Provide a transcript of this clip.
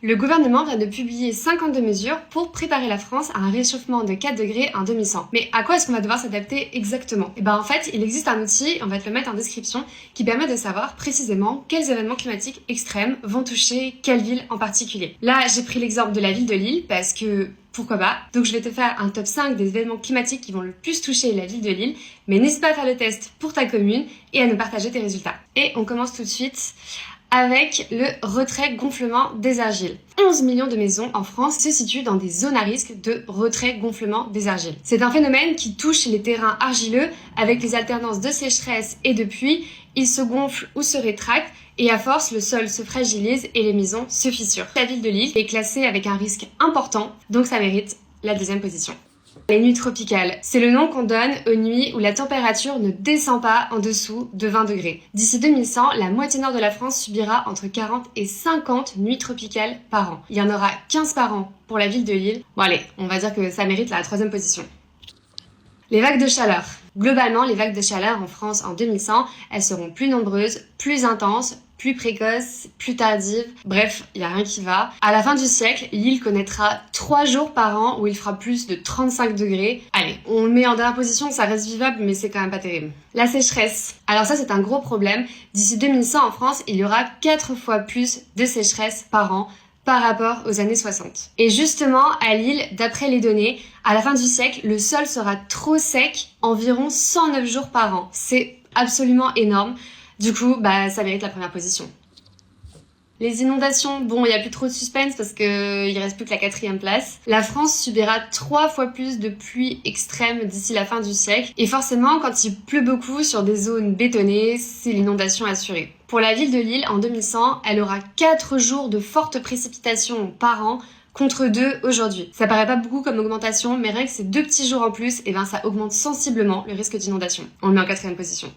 Le gouvernement vient de publier 52 mesures pour préparer la France à un réchauffement de 4 degrés en 2100. Mais à quoi est-ce qu'on va devoir s'adapter exactement? Et en fait, il existe un outil, on va te le mettre en description, qui permet de savoir précisément quels événements climatiques extrêmes vont toucher quelle ville en particulier. Là, j'ai pris l'exemple de la ville de Lille parce que pourquoi pas. Donc je vais te faire un top 5 des événements climatiques qui vont le plus toucher la ville de Lille, mais n'hésite pas à faire le test pour ta commune et à nous partager tes résultats. Et on commence tout de suite avec le retrait-gonflement des argiles. 11 millions de maisons en France se situent dans des zones à risque de retrait-gonflement des argiles. C'est un phénomène qui touche les terrains argileux avec les alternances de sécheresse et de pluie. Ils se gonflent ou se rétractent et à force, le sol se fragilise et les maisons se fissurent. La ville de Lille est classée avec un risque important, donc ça mérite la deuxième position. Les nuits tropicales, c'est le nom qu'on donne aux nuits où la température ne descend pas en dessous de 20 degrés. D'ici 2100, la moitié nord de la France subira entre 40 et 50 nuits tropicales par an. Il y en aura 15 par an pour la ville de Lille. Bon allez, on va dire que ça mérite la troisième position. Les vagues de chaleur. Globalement, les vagues de chaleur en France en 2100, elles seront plus nombreuses, plus intenses, plus précoces, plus tardives. Bref, il n'y a rien qui va. À la fin du siècle, Lille connaîtra 3 jours par an où il fera plus de 35 degrés. Allez, on le met en dernière position, ça reste vivable, mais c'est quand même pas terrible. La sécheresse. Alors ça, c'est un gros problème. D'ici 2100 en France, il y aura 4 fois plus de sécheresse par an par rapport aux années 60. Et justement, à Lille, d'après les données, à la fin du siècle, le sol sera trop sec environ 109 jours par an. C'est absolument énorme. Du coup, ça mérite la première position. Les inondations, bon, il n'y a plus trop de suspense parce qu'il reste plus que la 4e place. La France subira 3 fois plus de pluie extrême d'ici la fin du siècle. Et forcément, quand il pleut beaucoup sur des zones bétonnées, c'est l'inondation assurée. Pour la ville de Lille, en 2100, elle aura 4 jours de fortes précipitations par an contre 2 aujourd'hui. Ça paraît pas beaucoup comme augmentation, mais rien que ces 2 petits jours en plus, ça augmente sensiblement le risque d'inondation. On le met en 4e position.